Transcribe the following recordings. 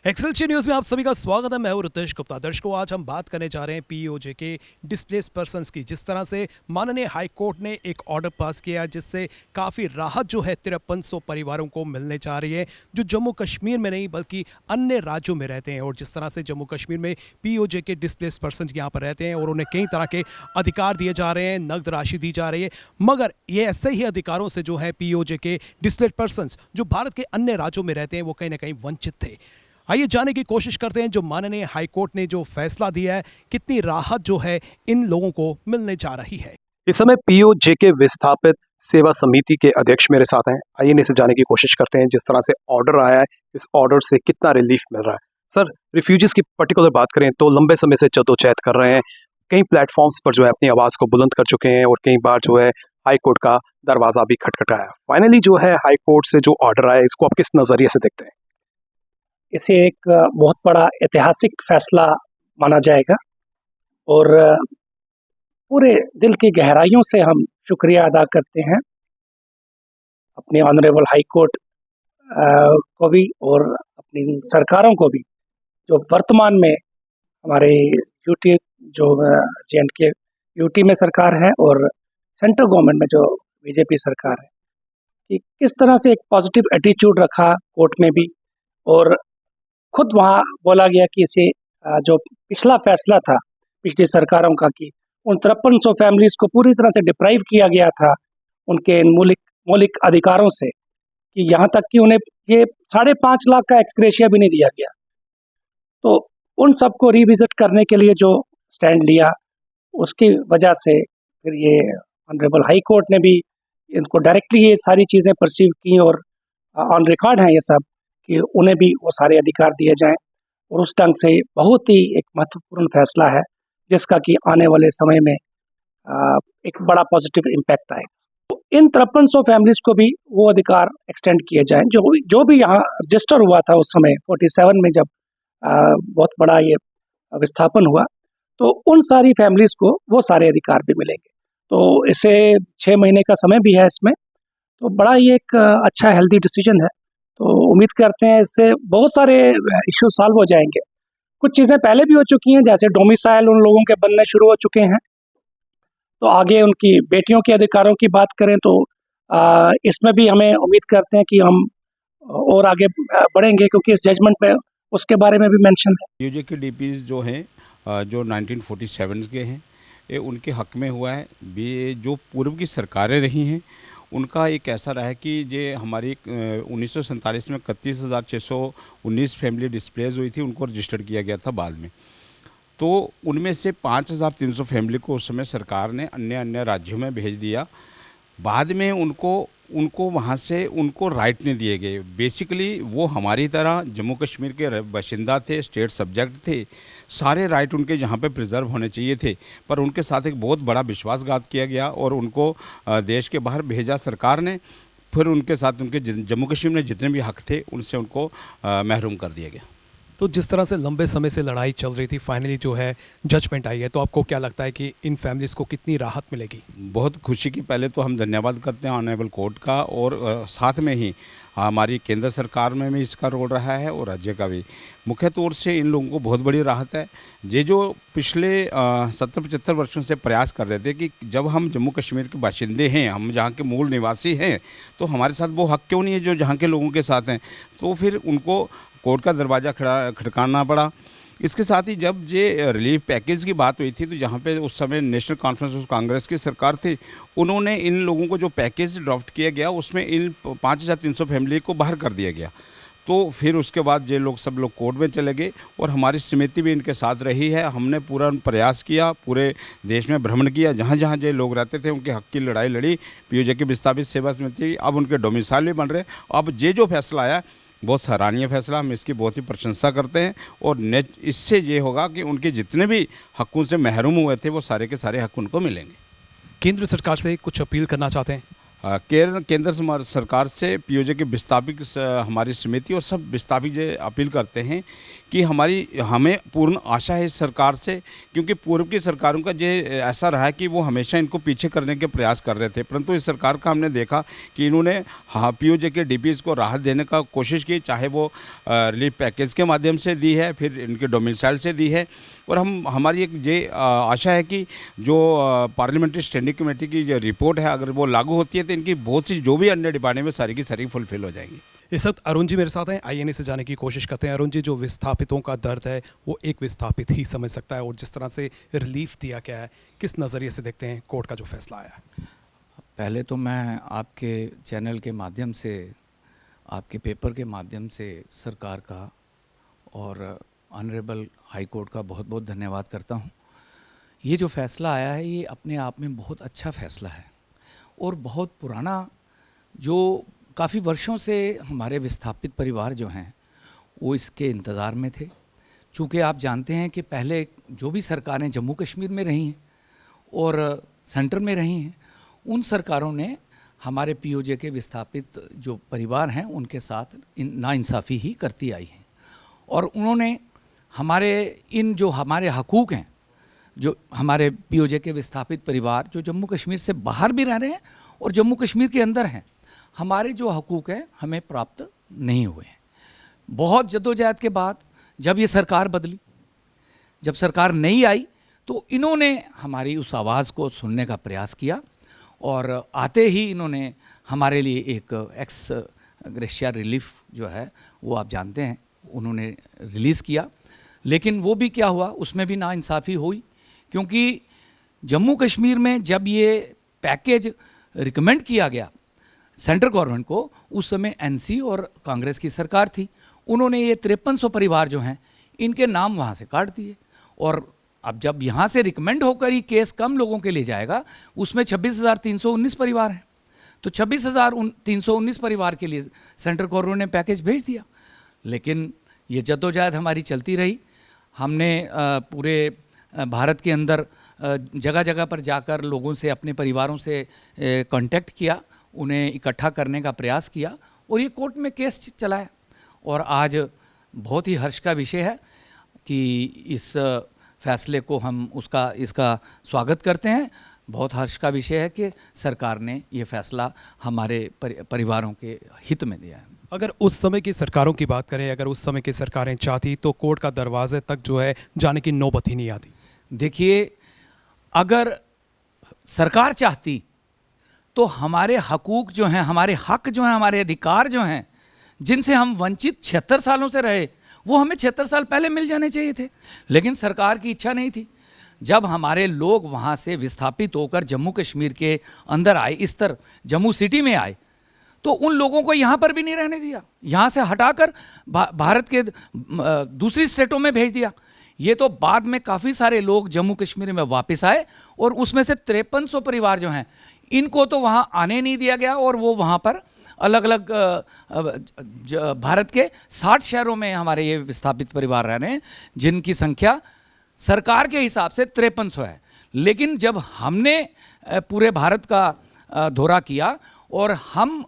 Excelsior news में आप सभी का स्वागत है। मैं हूं रितेश गुप्ता। दर्शकों, आज हम बात करने जा रहे हैं पीओजे के डिस्प्लेस पर्संस की। जिस तरह से माननीय हाई कोर्ट ने एक ऑर्डर पास किया जिससे काफ़ी राहत जो है 5300 परिवारों को मिलने जा रही है, जो जम्मू कश्मीर में नहीं बल्कि अन्य राज्यों में रहते हैं। और जिस तरह से जम्मू कश्मीर में पीओजे के डिस्प्लेस पर्सन यहाँ पर रहते हैं और उन्हें कई तरह के अधिकार दिए जा रहे हैं, नकद राशि दी जा रही है, मगर ये ऐसे ही अधिकारों से जो है पीओजे के डिस्प्लेस पर्सन जो भारत के अन्य राज्यों में रहते हैं वो कहीं ना कहीं वंचित थे। आइए जानने की कोशिश करते हैं जो माननीय हाईकोर्ट ने जो फैसला दिया है, कितनी राहत जो है इन लोगों को मिलने जा रही है। इस समय पीओजे के विस्थापित सेवा समिति के अध्यक्ष मेरे साथ हैं। आइए इनसे जानने की कोशिश करते हैं जिस तरह से ऑर्डर आया है, इस ऑर्डर से कितना रिलीफ मिल रहा है। सर, रिफ्यूजीज की पर्टिकुलर बात करें तो लंबे समय से जद्दोजहद कर रहे हैं, कई प्लेटफॉर्म्स पर जो है अपनी आवाज़ को बुलंद कर चुके हैं और कई बार जो है हाईकोर्ट का दरवाजा भी खटखटाया। फाइनली जो है हाईकोर्ट से जो ऑर्डर आया, इसको आप किस नज़रिए से देखते हैं? इसे एक बहुत बड़ा ऐतिहासिक फैसला माना जाएगा और पूरे दिल की गहराइयों से हम शुक्रिया अदा करते हैं अपने ऑनरेबल हाई कोर्ट को भी और अपनी सरकारों को भी, जो वर्तमान में हमारे यूटी जो जे.एंड.के यूटी में सरकार है और सेंट्रल गवर्नमेंट में जो बीजेपी सरकार है, कि किस तरह से एक पॉजिटिव एटीट्यूड रखा कोर्ट में भी। और खुद वहाँ बोला गया कि इसे जो पिछला फैसला था पिछली सरकारों का कि उन 5300 फैमिलीज को पूरी तरह से डिप्राइव किया गया था उनके मौलिक अधिकारों से, कि यहाँ तक कि उन्हें ये 5.5 लाख का एक्सग्रेशिया भी नहीं दिया गया। तो उन सबको रिविजिट करने के लिए जो स्टैंड लिया, उसकी वजह से फिर ये ऑनरेबल हाई कोर्ट ने भी इनको डायरेक्टली ये सारी चीज़ें परसीव की और ऑन रिकॉर्ड हैं ये सब कि उन्हें भी वो सारे अधिकार दिए जाएं। और उस ढंग से बहुत ही एक महत्वपूर्ण फैसला है जिसका कि आने वाले समय में एक बड़ा पॉजिटिव इम्पैक्ट आएगा। तो इन 5300 फैमिलीज को भी वो अधिकार एक्सटेंड किए जाएं जो भी यहाँ रजिस्टर हुआ था उस समय 47 में, जब बहुत बड़ा ये विस्थापन हुआ, तो उन सारी फैमिलीज को वो सारे अधिकार भी मिलेंगे। तो इसे 6 महीने का समय भी है इसमें, तो बड़ा ये एक अच्छा हेल्दी डिसीजन है। तो उम्मीद करते हैं इससे बहुत सारे इश्यू सॉल्व हो जाएंगे। कुछ चीज़ें पहले भी हो चुकी हैं, जैसे डोमिसाइल उन लोगों के बनने शुरू हो चुके हैं, तो आगे उनकी बेटियों के अधिकारों की बात करें तो इसमें भी हमें उम्मीद करते हैं कि हम और आगे बढ़ेंगे, क्योंकि इस जजमेंट में उसके बारे में भी मेंशन है। पीओजे के डीपीज जो हैं जो 1947 के हैं, ये उनके हक में हुआ है। जो पूर्व की सरकारें रही हैं उनका एक ऐसा रहा है कि ये हमारी 1947 में 31,619 फैमिली डिस्प्लेस हुई थी, उनको रजिस्टर किया गया था बाद में। तो उनमें से 5,300 फैमिली को उस समय सरकार ने अन्य राज्यों में भेज दिया। बाद में उनको वहाँ से उनको राइट नहीं दिए गए। बेसिकली वो हमारी तरह जम्मू कश्मीर के बाशिंदा थे, स्टेट सब्जेक्ट थे, सारे राइट उनके यहाँ पे प्रिजर्व होने चाहिए थे, पर उनके साथ एक बहुत बड़ा विश्वासघात किया गया और उनको देश के बाहर भेजा सरकार ने। फिर उनके साथ उनके जम्मू कश्मीर में जितने भी हक थे उनसे उनको महरूम कर दिया गया। तो जिस तरह से लंबे समय से लड़ाई चल रही थी, फाइनली जो है जजमेंट आई है, तो आपको क्या लगता है कि इन फैमिलीज़ को कितनी राहत मिलेगी? बहुत खुशी की पहले तो हम धन्यवाद करते हैं ऑनरेबल कोर्ट का, और साथ में ही हमारी केंद्र सरकार में भी इसका रोल रहा है और राज्य का भी। मुख्य तौर से इन लोगों को बहुत बड़ी राहत है। ये जो पिछले 70-75 वर्षों से प्रयास कर रहे थे कि जब हम जम्मू कश्मीर के बाशिंदे हैं, हम जहाँ के मूल निवासी हैं, तो हमारे साथ वो हक क्यों नहीं है जो जहाँ के लोगों के साथ हैं। तो फिर उनको कोर्ट का दरवाज़ा खटकाना पड़ा। इसके साथ ही जब ये रिलीफ पैकेज की बात हुई थी, तो जहाँ पे उस समय नेशनल कॉन्फ्रेंस ऑफ कांग्रेस की सरकार थी, उन्होंने इन लोगों को जो पैकेज ड्राफ्ट किया गया उसमें इन 5,300 फैमिली को बाहर कर दिया गया। तो फिर उसके बाद ये लोग सब लोग कोर्ट में चले गए और हमारी समिति भी इनके साथ रही है। हमने पूरा प्रयास किया, पूरे देश में भ्रमण किया, जहाँ जहाँ ये लोग रहते थे उनके हक की लड़ाई लड़ी। पीओजे की विस्थापित सेवा समिति, अब उनके डोमिसाइल भी बन रहे। अब ये जो फैसला आया बहुत सराहनीय फैसला, हम इसकी बहुत ही प्रशंसा करते हैं। और इससे ये होगा कि उनके जितने भी हकों से महरूम हुए थे वो सारे के सारे हक उनको मिलेंगे। केंद्र सरकार से कुछ अपील करना चाहते हैं? केंद्र सरकार से पीओजे के विस्थापित हमारी समिति और सब विस्थापित ये अपील करते हैं कि हमें पूर्ण आशा है इस सरकार से, क्योंकि पूर्व की सरकारों का ये ऐसा रहा है कि वो हमेशा इनको पीछे करने के प्रयास कर रहे थे, परंतु इस सरकार का हमने देखा कि इन्होंने पीओजे के डीपीज को राहत देने का कोशिश की, चाहे वो रिलीफ पैकेज के माध्यम से दी है, फिर इनके डोमिसाइल से दी है। और हमारी एक ये आशा है कि जो पार्लियामेंट्री स्टैंडिंग कमेटी की जो रिपोर्ट है, अगर वो लागू होती है तो इनकी बहुत सी जो भी अन्य डिमांडें में सारी की सारी फुलफिल हो जाएंगी। इस वक्त अरुण जी मेरे साथ हैं, आइए इनसे जाने की कोशिश करते हैं। अरुण जी, जो विस्थापितों का दर्द है वो एक विस्थापित ही समझ सकता है, और जिस तरह से रिलीफ दिया गया है, किस नज़रिए से देखते हैं कोर्ट का जो फैसला आया है? पहले तो मैं आपके चैनल के माध्यम से, आपके पेपर के माध्यम से सरकार का और ऑनरेबल हाई कोर्ट का बहुत बहुत धन्यवाद करता हूँ। ये जो फ़ैसला आया है ये अपने आप में बहुत अच्छा फ़ैसला है, और बहुत पुराना, जो काफ़ी वर्षों से हमारे विस्थापित परिवार जो हैं वो इसके इंतज़ार में थे। चूँकि आप जानते हैं कि पहले जो भी सरकारें जम्मू कश्मीर में रही हैं और सेंटर में रही हैं, उन सरकारों ने हमारे पीओजे के विस्थापित जो परिवार हैं उनके साथ नाइंसाफ़ी ही करती आई हैं, और उन्होंने हमारे हकूक़ हैं, जो हमारे पीओजे के विस्थापित परिवार जो जम्मू कश्मीर से बाहर भी रह रहे हैं और जम्मू कश्मीर के अंदर हैं, हमारे जो हकूक़ हैं हमें प्राप्त नहीं हुए हैं। बहुत जद्दोजहद के बाद जब ये सरकार बदली, जब सरकार नई आई, तो इन्होंने हमारी उस आवाज़ को सुनने का प्रयास किया, और आते ही इन्होंने हमारे लिए एक एक्स ग्रेशिया रिलीफ जो है वो आप जानते हैं उन्होंने रिलीज़ किया। लेकिन वो भी क्या हुआ, उसमें भी नाइंसाफ़ी हुई, क्योंकि जम्मू कश्मीर में जब ये पैकेज रिकमेंड किया गया सेंट्रल गवर्नमेंट को, उस समय एनसी और कांग्रेस की सरकार थी। उन्होंने ये 5300 परिवार जो हैं इनके नाम वहाँ से काट दिए, और अब जब यहाँ से रिकमेंड होकर ही केस कम लोगों के लिए जाएगा, उसमें 26,319 परिवार हैं, तो 26,319 परिवार के लिए सेंट्रल गवर्नमेंट ने पैकेज भेज दिया। लेकिन ये जद्दोजहद हमारी चलती रही। हमने पूरे भारत के अंदर जगह जगह पर जाकर लोगों से, अपने परिवारों से कांटेक्ट किया, उन्हें इकट्ठा करने का प्रयास किया, और ये कोर्ट में केस चलाया। और आज बहुत ही हर्ष का विषय है कि इस फैसले को हम इसका स्वागत करते हैं। बहुत हर्ष का विषय है कि सरकार ने ये फैसला हमारे परिवारों के हित में दिया है। अगर उस समय की सरकारों की बात करें, अगर उस समय की सरकारें चाहती तो कोर्ट का दरवाजे तक जो है जाने की नौबत ही नहीं आती। देखिए, अगर सरकार चाहती तो हमारे हकूक़ जो हैं, हमारे हक जो हैं, हमारे अधिकार जो हैं, जिनसे हम वंचित 76 सालों से रहे, वो हमें 76 साल पहले मिल जाने चाहिए थे। लेकिन सरकार की इच्छा नहीं थी। जब हमारे लोग वहाँ से विस्थापित होकर जम्मू कश्मीर के अंदर आए, इस तरह जम्मू सिटी में आए, तो उन लोगों को यहाँ पर भी नहीं रहने दिया, यहाँ से हटाकर भारत के दूसरी स्टेटों में भेज दिया। ये तो बाद में काफ़ी सारे लोग जम्मू कश्मीर में वापस आए, और उसमें से 5300 परिवार जो हैं इनको तो वहाँ आने नहीं दिया गया, और वो वहाँ पर अलग अलग भारत के 60 शहरों में हमारे ये विस्थापित परिवार रह रहे हैं, जिनकी संख्या सरकार के हिसाब से 5300 है। लेकिन जब हमने पूरे भारत का दौरा किया, और हम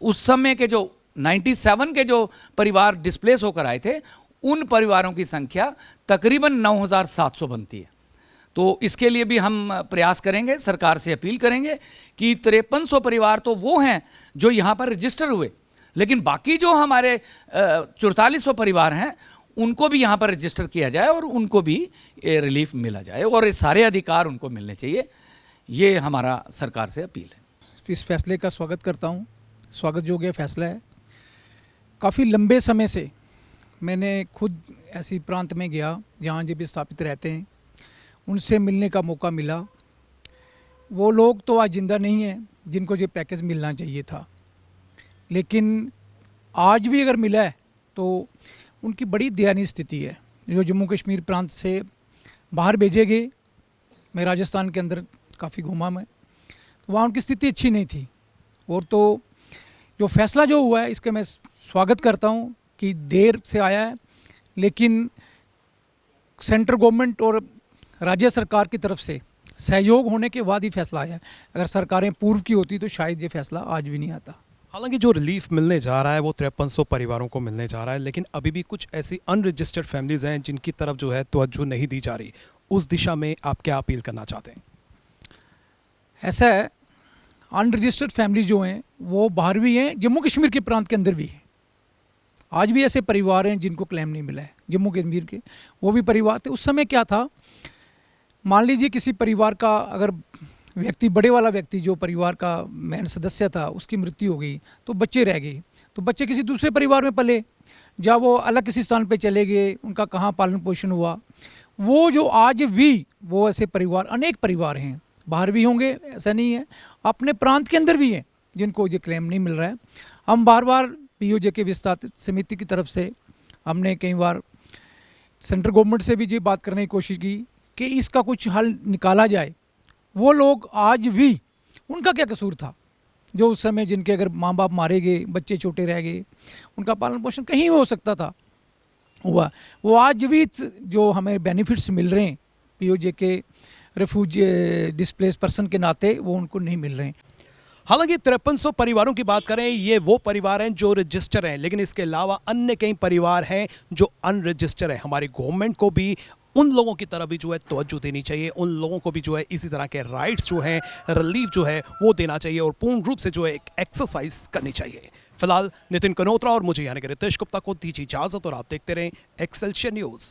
उस समय के जो 97 के जो परिवार डिस्प्लेस होकर आए थे, उन परिवारों की संख्या तकरीबन 9700 बनती है। तो इसके लिए भी हम प्रयास करेंगे, सरकार से अपील करेंगे कि 5300 परिवार तो वो हैं जो यहाँ पर रजिस्टर हुए, लेकिन बाकी जो हमारे 4400 परिवार हैं उनको भी यहाँ पर रजिस्टर किया जाए, और उनको भी रिलीफ मिला जाए, और ये सारे अधिकार उनको मिलने चाहिए। ये हमारा सरकार से अपील है। इस फैसले का स्वागत करता हूँ। स्वागत योग्य फैसला है। काफ़ी लंबे समय से मैंने खुद ऐसी प्रांत में गया जहाँ जो विस्थापित रहते हैं, उनसे मिलने का मौका मिला। वो लोग तो आज ज़िंदा नहीं हैं जिनको ये पैकेज मिलना चाहिए था, लेकिन आज भी अगर मिला है तो उनकी बड़ी दयनीय स्थिति है। जो जम्मू कश्मीर प्रांत से बाहर भेजे गए, मैं राजस्थान के अंदर काफ़ी घूमा मैं, तो वहाँ उनकी स्थिति अच्छी नहीं थी। और तो जो फैसला जो हुआ है इसका मैं स्वागत करता हूँ कि देर से आया है, लेकिन सेंट्रल गवर्नमेंट और राज्य सरकार की तरफ से सहयोग होने के बाद ही फैसला आया है। अगर सरकारें पूर्व की होती तो शायद ये फैसला आज भी नहीं आता। हालांकि जो रिलीफ मिलने जा रहा है वो 5300 परिवारों को मिलने जा रहा है, लेकिन अभी भी कुछ ऐसी अनरजिस्टर्ड फैमिलीज हैं जिनकी तरफ जो है तवज्जो नहीं दी जा रही। उस दिशा में आप क्या अपील करना चाहते हैं? ऐसा है, अनरजिस्टर्ड फैमिली जो हैं वो बाहर भी हैं, जम्मू कश्मीर के प्रांत के अंदर भी हैं। आज भी ऐसे परिवार हैं जिनको क्लेम नहीं मिला है जम्मू कश्मीर के, वो भी परिवार थे। उस समय क्या था, मान लीजिए किसी परिवार का अगर व्यक्ति, बड़े वाला व्यक्ति जो परिवार का मेन सदस्य था, उसकी मृत्यु हो गई तो बच्चे रह गए, तो बच्चे किसी दूसरे परिवार में पले, जब वो अलग किसी स्थान पे चले गए, उनका कहाँ पालन पोषण हुआ। वो जो आज भी वो ऐसे परिवार, अनेक परिवार हैं, बाहर भी होंगे ऐसा नहीं है, अपने प्रांत के अंदर भी हैं जिनको ये क्लेम नहीं मिल रहा है। हम बार बार पीओजे के विस्तारित समिति की तरफ से हमने कई बार सेंट्रल गवर्नमेंट से भी ये बात करने की कोशिश की कि इसका कुछ हल निकाला जाए। वो लोग आज भी, उनका क्या कसूर था जो उस समय जिनके अगर माँ बाप मारे गए, बच्चे छोटे रह गए, उनका पालन पोषण कहीं हो सकता था हुआ, वो आज भी जो हमें बेनिफिट्स मिल रहे हैं पीओजे के रेफ्यूजी डिस्प्लेस पर्सन के नाते, वो उनको नहीं मिल रहे हैं। हालांकि 5300 परिवारों की बात करें, ये वो परिवार हैं जो रजिस्टर हैं, लेकिन इसके अलावा अन्य कई परिवार हैं जो अनरजिस्टर हैं। हमारी गवर्नमेंट को भी उन लोगों की तरफ भी जो है तवज्जो देनी चाहिए, उन लोगों को भी जो है इसी तरह के राइट्स जो हैं, रिलीफ जो है वो देना चाहिए और पूर्ण रूप से जो है एक एक्सरसाइज करनी चाहिए। फिलहाल नितिन कनोत्रा और मुझे यानी कि रितेश गुप्ता को दीजिए इजाजत और आप देखते रहें एक्सेलशियर न्यूज़।